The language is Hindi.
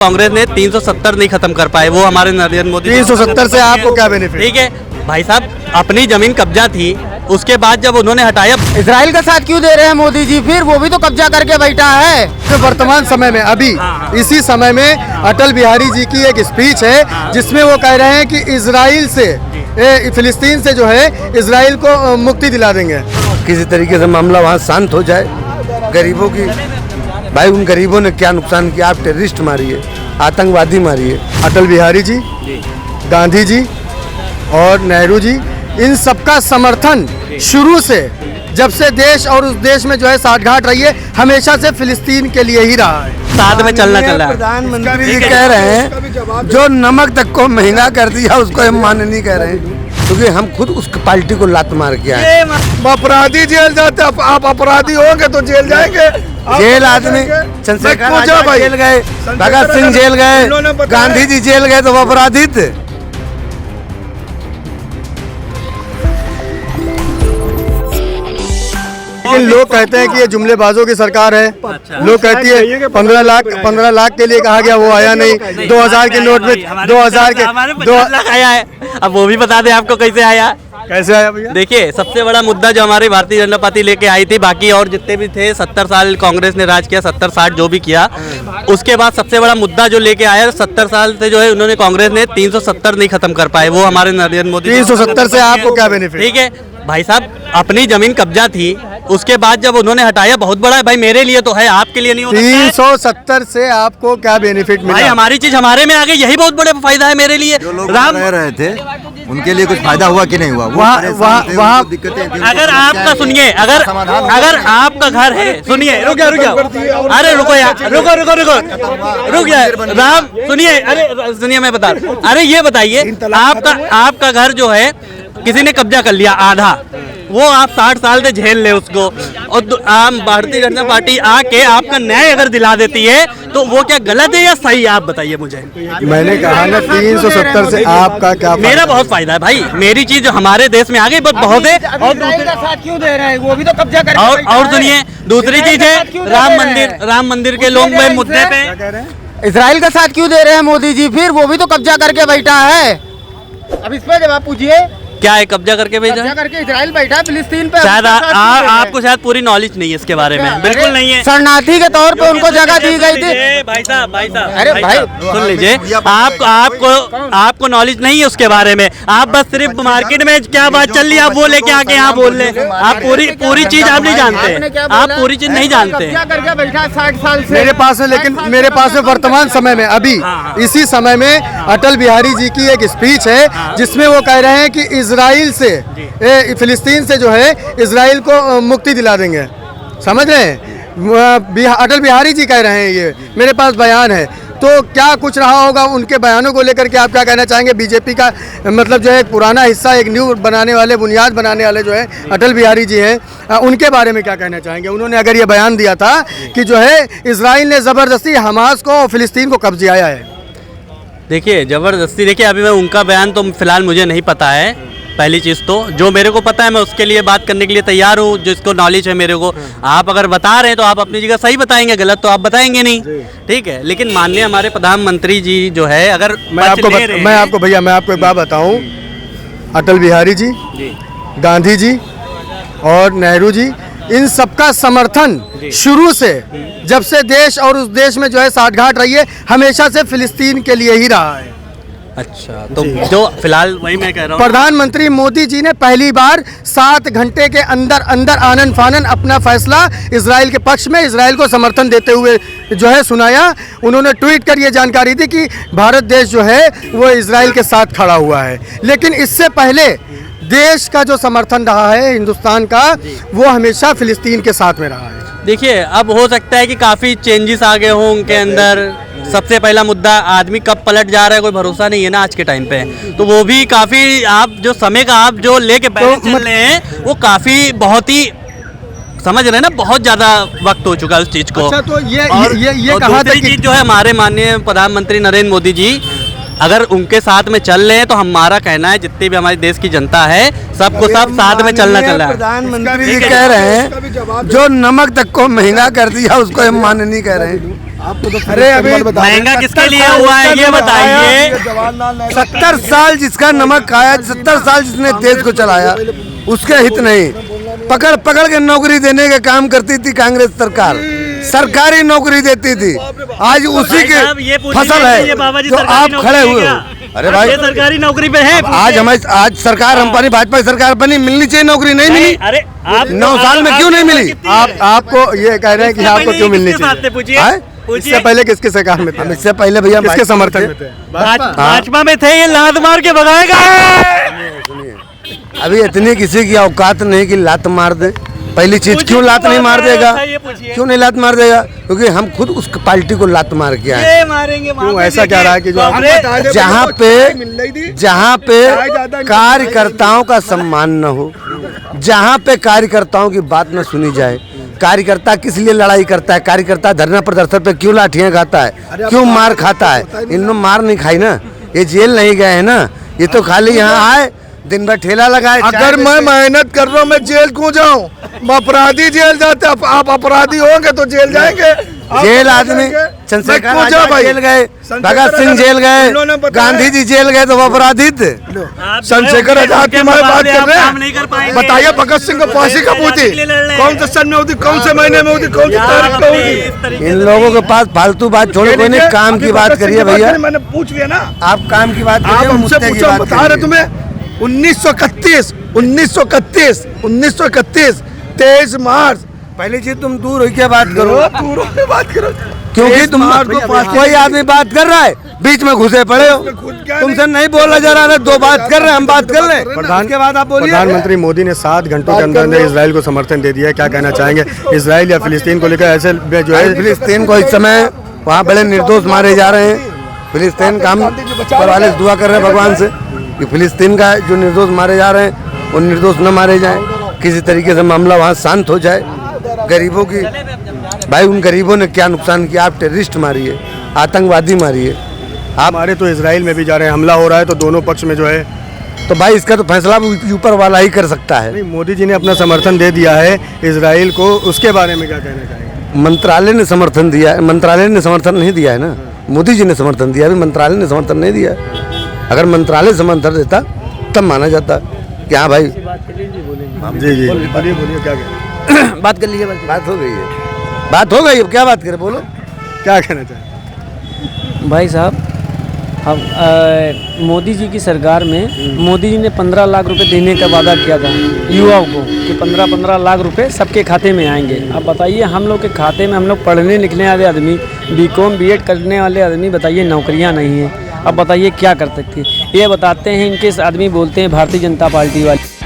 कांग्रेस ने 370 नहीं खत्म कर पाए, वो हमारे नरेंद्र मोदी 370 से आपको क्या बेनिफिट? ठीक है भाई साहब, अपनी जमीन कब्जा थी, उसके बाद जब उन्होंने हटाया, इजराइल का साथ क्यों दे रहे हैं मोदी जी? फिर वो भी तो कब्जा करके बैठा है। तो वर्तमान समय में अभी इसी समय में अटल बिहारी जी की एक स्पीच है जिसमें वो कह रहे हैं कि इजराइल से फिलिस्तीन से जो है इजराइल को मुक्ति दिला देंगे। किसी तरीके से मामला वहाँ शांत हो जाए। गरीबों की, भाई उन गरीबों ने क्या नुकसान किया? आप टेररिस्ट मारिए, आतंकवादी मारिए। अटल बिहारी जी, गांधी जी और नेहरू जी, इन सबका समर्थन शुरू से, जब से देश और उस देश में जो है साठगांठ रही है, हमेशा से फिलिस्तीन के लिए ही रहा है। साथ में चलना चल रहा है। प्रधानमंत्री जी कह रहे हैं जो नमक तक को महंगा कर दिया उसको हम मान्य नहीं कह रहे हैं, क्योंकि हम खुद उस पार्टी को लात मार के आए। अपराधी जेल जाते, आप अपराधी होंगे तो जेल जाएंगे। जेल आदमी चंद्रशेखर आजाद जेल गए, भगत सिंह जेल गए, गांधी जी जेल गए, तो वो अपराधी थे। लेकिन लोग कहते हैं कि ये जुमलेबाजों की सरकार है। लोग कहती है 15 लाख के लिए कहा गया, वो आया नहीं। 2000 के नोट में 2000 के 2 लाख आया है। अब वो भी बता दें आपको कैसे आया। कैसे आया भैया? देखिए, सबसे बड़ा मुद्दा जो हमारी भारतीय जनता पार्टी लेके आई थी, बाकी और जितने भी थे 70 साल कांग्रेस ने राज किया, 70-60 जो भी किया, उसके बाद सबसे बड़ा मुद्दा जो लेके आया 70 साल से जो है उन्होंने कांग्रेस ने 370 नहीं खत्म कर पाए, वो हमारे नरेंद्र मोदी 370 से आपको क्या बेनिफिट? ठीक है भाई साहब, अपनी जमीन कब्जा थी, उसके बाद जब उन्होंने हटाया, बहुत बड़ा है भाई, मेरे लिए तो है, आपके लिए नहीं हो सकता है। 370 से आपको क्या बेनिफिट मिला? भाई हमारी चीज हमारे में आ गई, यही बहुत बड़ा फायदा है मेरे लिए। जो लोग रह रहे थे उनके लिए कुछ फायदा हुआ कि नहीं हुआ? वहाँ दिक्कतें, अगर आपका सुनिए, अगर आपका घर है, सुनिए, रुक जाओ, अरे रुको यार, रुक यार, राम सुनिए, अरे सुनिए, मैं बता रहा हूँ। अरे ये बताइए, आपका घर जो है किसी ने कब्जा कर लिया आधा, वो आप 60 साल से झेल ले उसको, और आम भारतीय जनता पार्टी आके आपका न्याय अगर दिला देती है, तो वो क्या गलत है या सही, आप बताइए मुझे। मैंने कहा ना 370 से आपका क्या? मेरा बहुत फायदा है भाई, मेरी चीज हमारे देश में आ गई, बहुत है। और साथ क्यों दे रहे हैं? वो भी तो कब्जा करके और सुनिए, दूसरी चीज है राम मंदिर के लोग में मुद्दे पे इजराइल का साथ क्यों दे रहे हैं मोदी जी? फिर वो भी तो कब्जा करके बैठा है। अब इस पर जवाब पूछिए, क्या है कब्जा करके भेजा? कब्जा करके इजराइल बैठा है फिलिस्तीन पे। शायद आपको शायद पूरी नॉलेज नहीं है इसके बारे में। बिल्कुल नहीं है। शरणार्थी के तौर पे उनको जगह दी गई थी। भाई साहब, अरे भाई सुन लीजिए, आपको नॉलेज नहीं है उसके बारे में। आप बस सिर्फ मार्केट में क्या बात चल रही है, आप वो लेके आके यहाँ बोल ले। आप पूरी चीज आप नहीं जानते, आप पूरी चीज नहीं जानते। कब्जा करके बैठा 60 साल से मेरे पास है, लेकिन मेरे पास में वर्तमान समय में अभी इसी समय में अटल बिहारी जी की एक स्पीच है जिसमें वो कह रहे हैं कि इजराइल से फिलिस्तीन से जो है इजराइल को मुक्ति दिला देंगे। समझ रहे हैं? अटल बिहारी जी कह रहे हैं, ये मेरे पास बयान है। तो क्या कुछ रहा होगा उनके बयानों को लेकर के, आप क्या कहना चाहेंगे? बीजेपी का मतलब जो है एक पुराना हिस्सा, एक न्यू बनाने वाले, बुनियाद बनाने वाले जो है अटल बिहारी जी हैं, उनके बारे में क्या कहना चाहेंगे? उन्होंने अगर ये बयान दिया था कि जो है इजराइल ने ज़बरदस्ती हमास को, फिलिस्तीन को कब्जाया है। देखिए, जबरदस्ती, देखिए अभी मैं उनका बयान तो फिलहाल मुझे नहीं पता है। पहली चीज़ तो जो मेरे को पता है, मैं उसके लिए बात करने के लिए तैयार हूँ, जिसको नॉलेज है मेरे को। आप अगर बता रहे हैं तो आप अपनी जगह सही बताएंगे, गलत तो आप बताएंगे नहीं, ठीक है। लेकिन माननीय हमारे प्रधानमंत्री जी जो है, अगर मैं आपको भैया मैं आपको एक बात बताऊँ, अटल बिहारी जी, गांधी जी और नेहरू जी, इन सबका समर्थन शुरू से, जब से देश और उस देश में जो है साठगांठ रही है, हमेशा से फिलिस्तीन के लिए ही रहा है। अच्छा, तो जो फिलहाल वही मैं कह रहा हूँ, प्रधानमंत्री मोदी जी ने पहली बार 7 घंटे के अंदर आनन फानन अपना फैसला इजराइल के पक्ष में, इजराइल को समर्थन देते हुए जो है सुनाया। उन्होंने ट्वीट कर ये जानकारी दी कि भारत देश जो है वो इजराइल के साथ खड़ा हुआ है। लेकिन इससे पहले देश का जो समर्थन रहा है हिंदुस्तान का, वो हमेशा फिलिस्तीन के साथ में रहा है। देखिए, अब हो सकता है कि काफ़ी चेंजेस आ गए हों उनके अंदर। सबसे पहला मुद्दा, आदमी कब पलट जा रहा है कोई भरोसा नहीं है ना आज के टाइम पे। तो वो भी काफ़ी, आप जो समय का आप जो लेके बैठे चल रहे हैं, वो काफ़ी बहुत ही, समझ रहे हैं ना, बहुत ज़्यादा वक्त हो चुका है उस चीज़ को। अच्छा, तो ये कहा, दूसरी चीज़ जो है, हमारे माननीय प्रधानमंत्री नरेंद्र मोदी जी अगर उनके साथ में चल रहे हैं तो हमारा कहना है जितनी भी हमारे देश की जनता है सबको सब साथ में चलना चल रहा है। प्रधानमंत्री जी कह रहे हैं जो नमक तक को महंगा कर दिया उसको हम माननीय कह रहे हैं। अरे अभी महंगा किसके लिए हुआ है ये बताइए। 70 साल जिसका नमक खाया, 70 साल जिसने देश को चलाया, उसके हित नहीं। पकड़ पकड़ के नौकरी देने के काम करती थी कांग्रेस सरकार, सरकारी नौकरी देती थी। आज उसी के फसल है जो आप खड़े हुए हो। अरे भाई सरकारी नौकरी पे है। आज हमारी आज सरकार हमारी भाजपा सरकार बनी, मिलनी चाहिए नौकरी, नहीं मिली। अरे आप 9 साल में क्यों नहीं मिली? आपको ये कह रहे हैं कि आपको क्यों मिलनी चाहिए? इससे पहले किसके सरकार में थे? हम इससे पहले भैया किसके समर्थन में थे? भाजपा में थे। ये लात मार के भगाएगा। अभी इतनी किसी की औकात नहीं कि लात मार दे। पहली चीज क्यों लात नहीं मार देगा? क्यों नहीं लात मार देगा? क्योंकि हम खुद उस पार्टी को लात मार के आए। क्यों ऐसा क्या रहा है कि जो जहाँ पे कार्यकर्ताओं का सम्मान न हो, जहाँ पे कार्यकर्ताओं की बात न सुनी जाए, कार्यकर्ता किस लिए लड़ाई करता है, कार्यकर्ता धरना प्रदर्शन पे क्यों लाठियां खाता है, क्यों मार खाता है? इन्होंने मार नहीं खाई ना, ये जेल नहीं गए हैं ना, ये तो खाली यहाँ आए दिन भर ठेला लगाए। अगर मैं मेहनत कर रहा हूँ मैं जेल क्यों जाऊँ? अपराधी जेल जाते, आप अपराधी होंगे तो जेल जाएंगे। जेल आदमी चंद्रशेखर आजाद जेल गए, भगत सिंह जेल गए, गांधी जी जेल गए तो वो अपराधी थे। चंद्रशेखर आजाद की मैं बात कर रहे हैं। बताइए भगत सिंह को फांसी कब हुई थी? कौन से सन में हुई थी? कौन से महीने में हुई थी? कौन सी तारीख को हुई थी? इन लोगों के पास फालतू बात छोड़ो, कोई नहीं, काम की बात करिए भैया। मैंने पूछ लिया ना, आप काम की बात आप हमसे पूछो, बता रहे तुम्हें 1931 23 मार्च। पहली चीज तुम दूर होके बात करो, दूर होके बात करो, क्योंकि तुम कोई आदमी बात कर रहा है बीच में घुसे पड़े हो, तुमसे नहीं बोला जा रहा है। दो बात कर रहे हैं, हम बात कर रहे हैं। के बाद आप बोलिए। प्रधानमंत्री मोदी ने 7 घंटों के अंदर इजराइल को समर्थन दे दिया है, क्या कहना चाहेंगे इजराइल या फिलिस्तीन को लेकर? ऐसे जो है फिलिस्तीन को इस समय वहाँ बड़े निर्दोष मारे जा रहे हैं। फिलिस्तीन का हम वाले दुआ कर रहे हैं भगवान से कि फिलिस्तीन का जो निर्दोष मारे जा रहे हैं वो निर्दोष न मारे जाएं, किसी तरीके से मामला वहाँ शांत हो जाए। गरीबों की भाई, उन गरीबों ने क्या नुकसान किया? आप टेररिस्ट मारिए, आतंकवादी मारिए। आप हमारे तो इजराइल में भी जा रहे हैं, हमला हो रहा है तो दोनों पक्ष में जो है, तो भाई इसका तो फैसला ऊपर वाला ही कर सकता है। नहीं, मोदी जी ने अपना समर्थन दे दिया है इजराइल को, उसके बारे में क्या कहना चाहेंगे? मंत्रालय ने समर्थन दिया है, मंत्रालय ने समर्थन नहीं दिया है ना, मोदी जी ने समर्थन दिया, अभी मंत्रालय ने समर्थन नहीं दिया। अगर मंत्रालय समर्थन देता तब माना जाता कि हाँ भाई। जी जी बोलिए क्या बात कर लीजिए। बात हो गई है, बात हो गई, अब क्या बात करें? बोलो क्या कहना चाहें? भाई साहब, अब मोदी जी की सरकार में मोदी जी ने 15 लाख रुपए देने का वादा किया था युवाओं को कि 15-15 लाख रुपए सबके खाते में आएंगे। अब बताइए, हम लोग के खाते में, हम लोग पढ़ने लिखने वाले आदमी, बीकॉम बीएड करने वाले आदमी, बताइए नौकरियां नहीं हैं। अब बताइए क्या कर सकते हैं? ये बताते हैं इनके आदमी बोलते हैं भारतीय जनता पार्टी वाले।